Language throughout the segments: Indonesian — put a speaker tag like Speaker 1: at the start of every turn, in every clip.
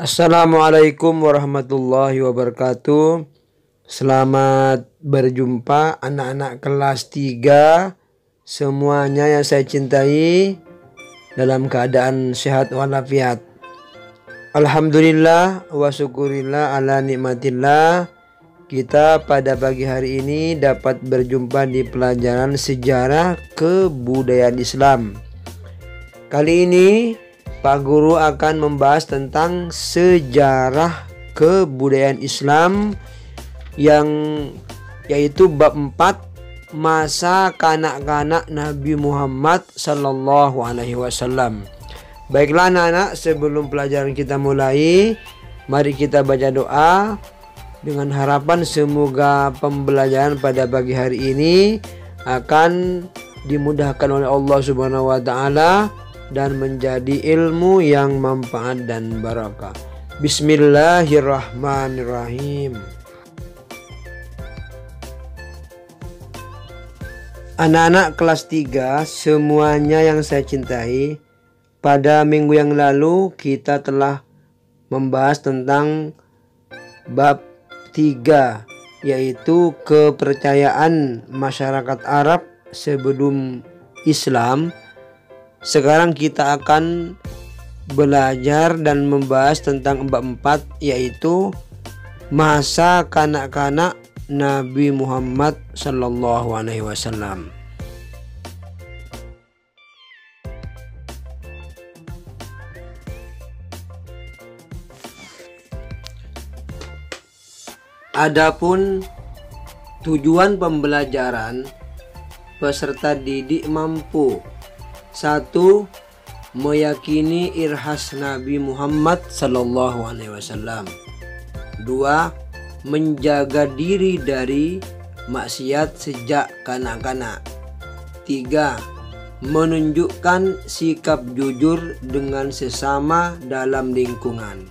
Speaker 1: Assalamualaikum warahmatullahi wabarakatuh. Selamat berjumpa anak-anak kelas 3 semuanya yang saya cintai, dalam keadaan sehat walafiat. Alhamdulillah wa syukurillah ala nikmatillah. Kita pada pagi hari ini dapat berjumpa di pelajaran sejarah kebudayaan Islam. Kali ini Pak Guru akan membahas tentang sejarah kebudayaan Islam yaitu bab 4, masa kanak-kanak Nabi Muhammad Sallallahu Alaihi Wasallam. Baiklah anak-anak, sebelum pelajaran kita mulai, mari kita baca doa dengan harapan semoga pembelajaran pada pagi hari ini akan dimudahkan oleh Allah Subhanahu wa Ta'ala dan menjadi ilmu yang manfaat dan barakah. Bismillahirrahmanirrahim. Anak-anak kelas 3 semuanya yang saya cintai, pada minggu yang lalu kita telah membahas tentang bab 3, yaitu kepercayaan masyarakat Arab sebelum Islam. Sekarang kita akan belajar dan membahas tentang bab 4, yaitu masa kanak-kanak Nabi Muhammad Sallallahu Alaihi Wasallam. Adapun tujuan pembelajaran, peserta didik mampu: 1. Meyakini irhas Nabi Muhammad Sallallahu Alaihi Wasallam. 2. Menjaga diri dari maksiat sejak kanak-kanak. 3. Menunjukkan sikap jujur dengan sesama dalam lingkungan.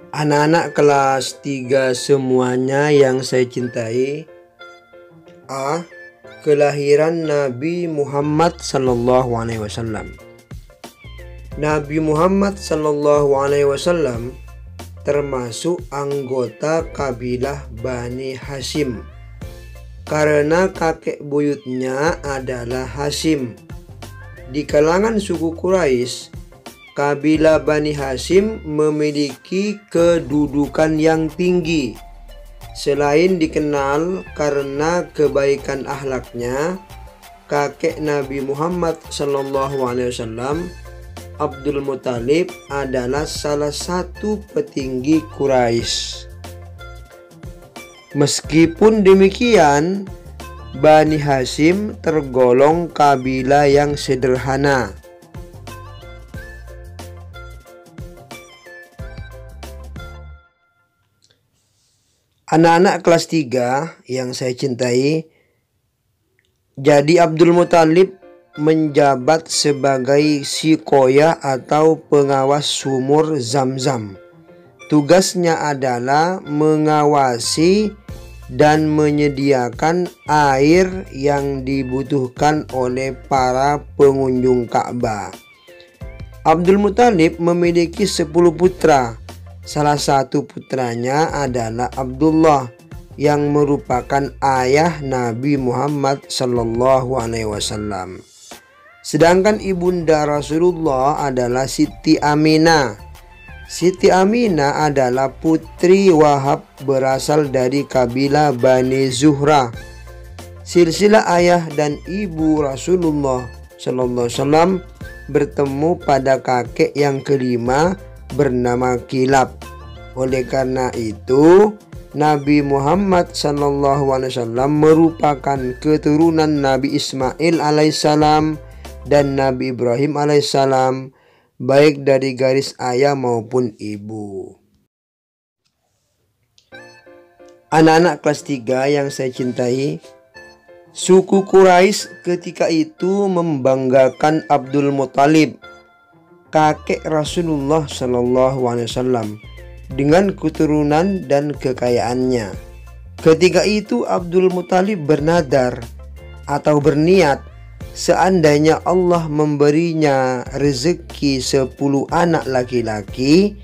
Speaker 1: Anak-anak kelas 3 semuanya yang saya cintai, A. Kelahiran Nabi Muhammad Sallallahu Alaihi Wasallam. Nabi Muhammad Sallallahu Alaihi Wasallam termasuk anggota kabilah Bani Hashim karena kakek buyutnya adalah Hashim. Di kalangan suku Quraisy, kabilah Bani Hashim memiliki kedudukan yang tinggi. Selain dikenal karena kebaikan akhlaknya, kakek Nabi Muhammad SAW, Abdul Muthalib, adalah salah satu petinggi Quraisy. Meskipun demikian, Bani Hashim tergolong kabilah yang sederhana. Anak-anak kelas 3 yang saya cintai, jadi Abdul Muthalib menjabat sebagai siqoyah atau pengawas sumur Zam-Zam. Tugasnya adalah mengawasi dan menyediakan air yang dibutuhkan oleh para pengunjung Ka'bah. Abdul Muthalib memiliki 10 putra. Salah satu putranya adalah Abdullah yang merupakan ayah Nabi Muhammad Sallallahu Alaihi Wasallam. Sedangkan ibunda Rasulullah adalah Siti Aminah. Siti Aminah adalah putri Wahab berasal dari kabilah Bani Zuhrah. Silsilah ayah dan ibu Rasulullah Sallallahu Alaihi Wasallam bertemu pada kakek yang kelima bernama Kilab. Oleh karena itu, Nabi Muhammad SAW merupakan keturunan Nabi Ismail alaihissalam dan Nabi Ibrahim alaihissalam. baik dari garis ayah maupun ibu. Anak-anak kelas 3 yang saya cintai, suku Quraisy ketika itu membanggakan Abdul Muthalib, kakek Rasulullah SAW, dengan keturunan dan kekayaannya. Ketika itu Abdul Muthalib bernadar atau berniat, seandainya Allah memberinya rezeki 10 anak laki-laki,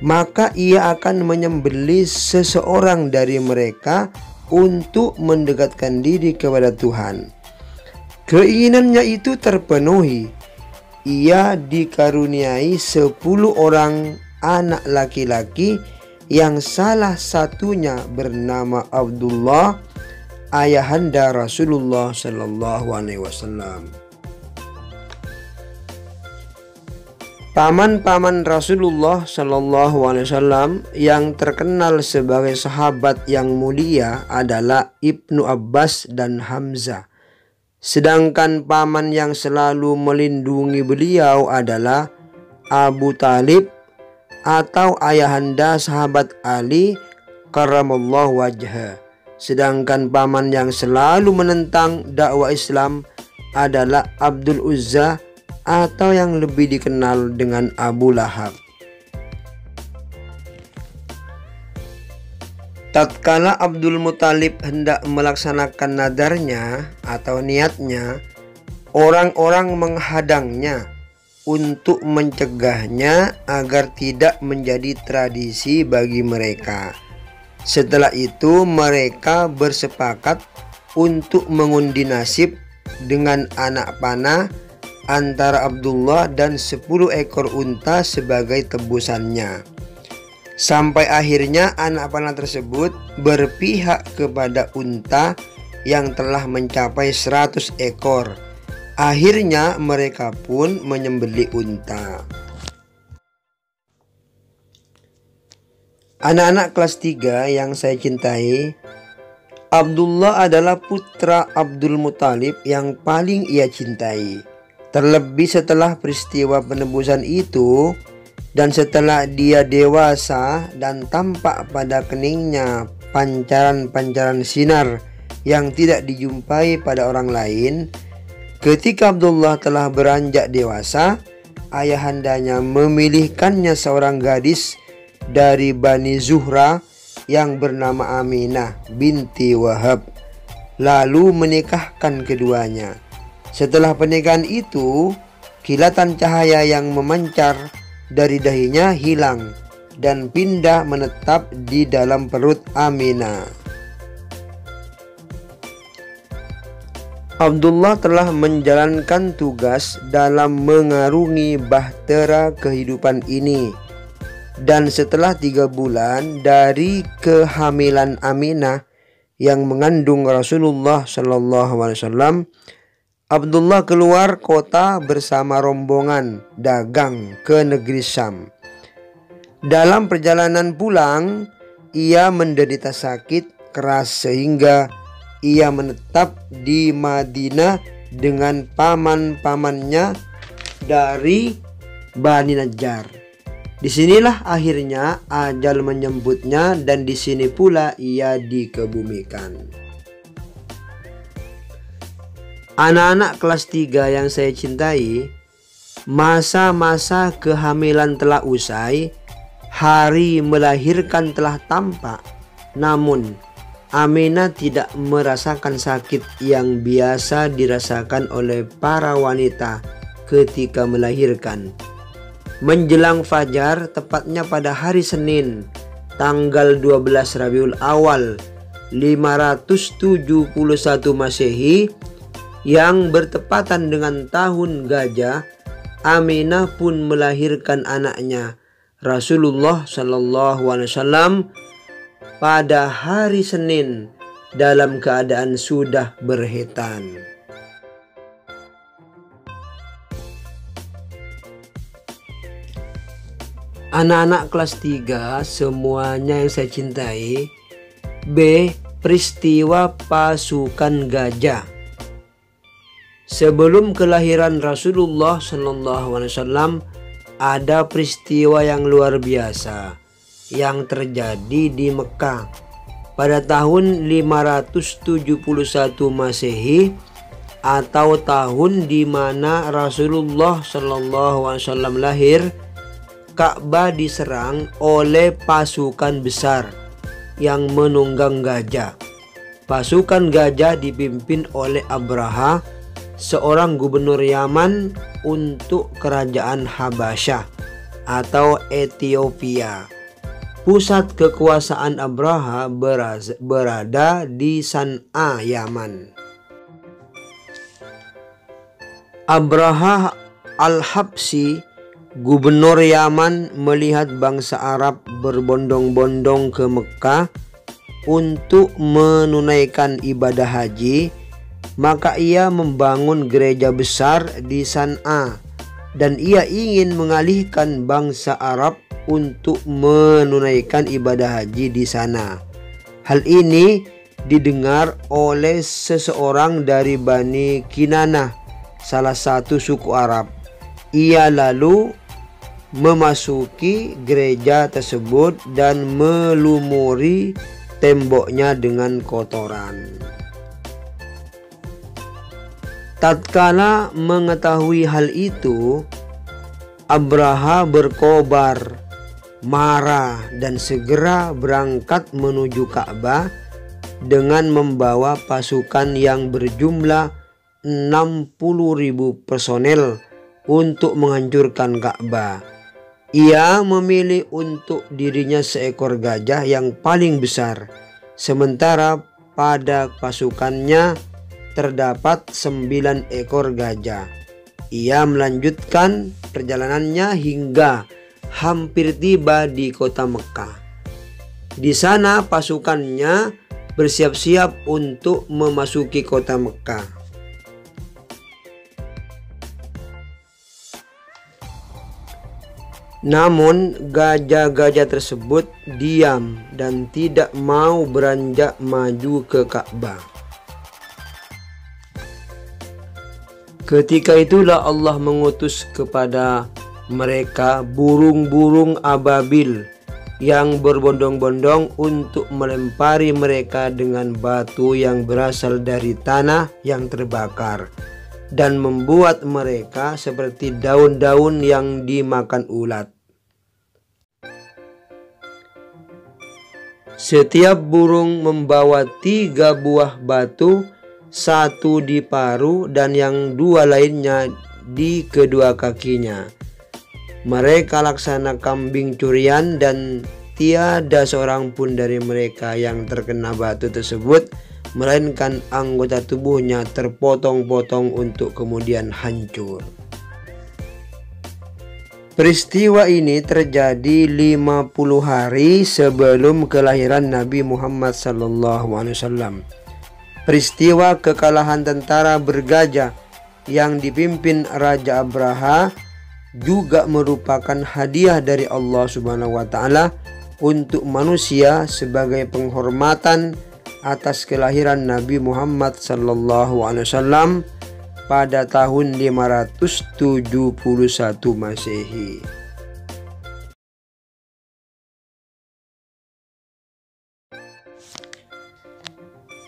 Speaker 1: maka ia akan menyembelih seseorang dari mereka untuk mendekatkan diri kepada Tuhan. Keinginannya itu terpenuhi. Ia dikaruniai 10 orang anak laki-laki yang salah satunya bernama Abdullah, ayahanda Rasulullah SAW. Paman-paman Rasulullah SAW yang terkenal sebagai sahabat yang mulia adalah Ibnu Abbas dan Hamzah. Sedangkan paman yang selalu melindungi beliau adalah Abu Talib atau ayahanda sahabat Ali karramallahu wajhah. Sedangkan paman yang selalu menentang dakwah Islam adalah Abdul Uzza atau yang lebih dikenal dengan Abu Lahab. Tatkala Abdul Muthalib hendak melaksanakan nadarnya atau niatnya, orang-orang menghadangnya untuk mencegahnya agar tidak menjadi tradisi bagi mereka. Setelah itu mereka bersepakat untuk mengundi nasib dengan anak panah antara Abdullah dan 10 ekor unta sebagai tebusannya. Sampai akhirnya anak panah tersebut berpihak kepada unta yang telah mencapai 100 ekor. Akhirnya mereka pun menyembelih unta. Anak-anak kelas 3 yang saya cintai, Abdullah adalah putra Abdul Muthalib yang paling ia cintai. Terlebih setelah peristiwa penebusan itu dan setelah dia dewasa dan tampak pada keningnya pancaran-pancaran sinar yang tidak dijumpai pada orang lain, ketika Abdullah telah beranjak dewasa, ayahandanya memilihkannya seorang gadis dari Bani Zuhra yang bernama Aminah binti Wahab, lalu menikahkan keduanya. Setelah pernikahan itu, kilatan cahaya yang memancar dari dahinya hilang dan pindah menetap di dalam perut Aminah. Abdullah telah menjalankan tugas dalam mengarungi bahtera kehidupan ini. Dan setelah 3 bulan dari kehamilan Aminah yang mengandung Rasulullah SAW, Abdullah keluar kota bersama rombongan dagang ke negeri Syam. Dalam perjalanan pulang, ia menderita sakit keras sehingga ia menetap di Madinah dengan paman-pamannya dari Bani Najjar. Disinilah akhirnya ajal menjemputnya dan di sini pula ia dikebumikan. Anak-anak kelas 3 yang saya cintai, masa-masa kehamilan telah usai, hari melahirkan telah tampak. Namun Aminah tidak merasakan sakit yang biasa dirasakan oleh para wanita ketika melahirkan. Menjelang fajar, tepatnya pada hari Senin, tanggal 12 Rabiul Awal 571 Masehi, yang bertepatan dengan tahun gajah, Aminah pun melahirkan anaknya Rasulullah SAW pada hari Senin dalam keadaan sudah berhitan. Anak-anak kelas 3 semuanya yang saya cintai, B. Peristiwa pasukan gajah. Sebelum kelahiran Rasulullah SAW, ada peristiwa yang luar biasa yang terjadi di Mekah pada tahun 571 Masehi, atau tahun di mana Rasulullah SAW lahir. Ka'bah diserang oleh pasukan besar yang menunggang gajah. Pasukan gajah dipimpin oleh Abraha, seorang gubernur Yaman untuk kerajaan Habasyah atau Ethiopia. Pusat kekuasaan Abraha berada di San'a, Yaman. Abraha al-Habsyi, gubernur Yaman, melihat bangsa Arab berbondong-bondong ke Mekah untuk menunaikan ibadah haji, maka ia membangun gereja besar di San'a dan ia ingin mengalihkan bangsa Arab untuk menunaikan ibadah haji di sana. Hal ini didengar oleh seseorang dari Bani Kinanah, salah satu suku Arab. Ia lalu memasuki gereja tersebut dan melumuri temboknya dengan kotoran. Tatkala mengetahui hal itu, Abraha berkobar, marah, dan segera berangkat menuju Ka'bah dengan membawa pasukan yang berjumlah 60.000 personel untuk menghancurkan Ka'bah. Ia memilih untuk dirinya seekor gajah yang paling besar, sementara pada pasukannya terdapat 9 ekor gajah. Ia melanjutkan perjalanannya hingga hampir tiba di kota Mekah. Di sana pasukannya bersiap-siap untuk memasuki kota Mekah. Namun gajah-gajah tersebut diam dan tidak mau beranjak maju ke Ka'bah. Ketika itulah Allah mengutus kepada mereka burung-burung ababil yang berbondong-bondong untuk melempari mereka dengan batu yang berasal dari tanah yang terbakar dan membuat mereka seperti daun-daun yang dimakan ulat. Setiap burung membawa 3 buah batu, 1 di paruh dan yang 2 lainnya di kedua kakinya. Mereka laksana kambing curian dan tiada seorang pun dari mereka yang terkena batu tersebut, melainkan anggota tubuhnya terpotong-potong untuk kemudian hancur. Peristiwa ini terjadi 50 hari sebelum kelahiran Nabi Muhammad SAW. Peristiwa kekalahan tentara bergajah yang dipimpin Raja Abraha juga merupakan hadiah dari Allah Subhanahu wa Ta'ala untuk manusia sebagai penghormatan atas kelahiran Nabi Muhammad SAW pada tahun 571 Masehi.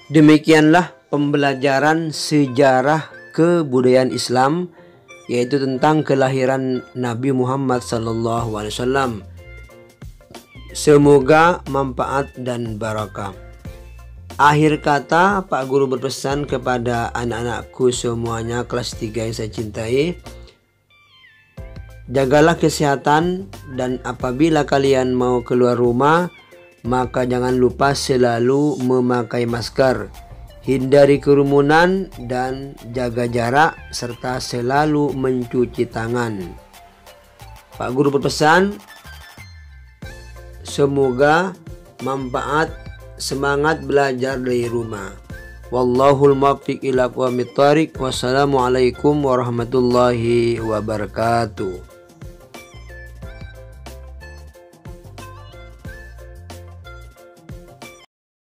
Speaker 1: Demikianlah pembelajaran sejarah kebudayaan Islam, yaitu tentang kelahiran Nabi Muhammad SAW. Semoga manfaat dan barakah. Akhir kata, Pak Guru berpesan kepada anak-anakku semuanya kelas 3 yang saya cintai. Jagalah kesehatan, dan apabila kalian mau keluar rumah, maka jangan lupa selalu memakai masker. Hindari kerumunan dan jaga jarak, serta selalu mencuci tangan. Pak Guru berpesan, semoga manfaat, semangat belajar dari rumah. Wallahul muwaffiq ila aqwamit thoriq. Wassalamualaikum warahmatullahi wabarakatuh.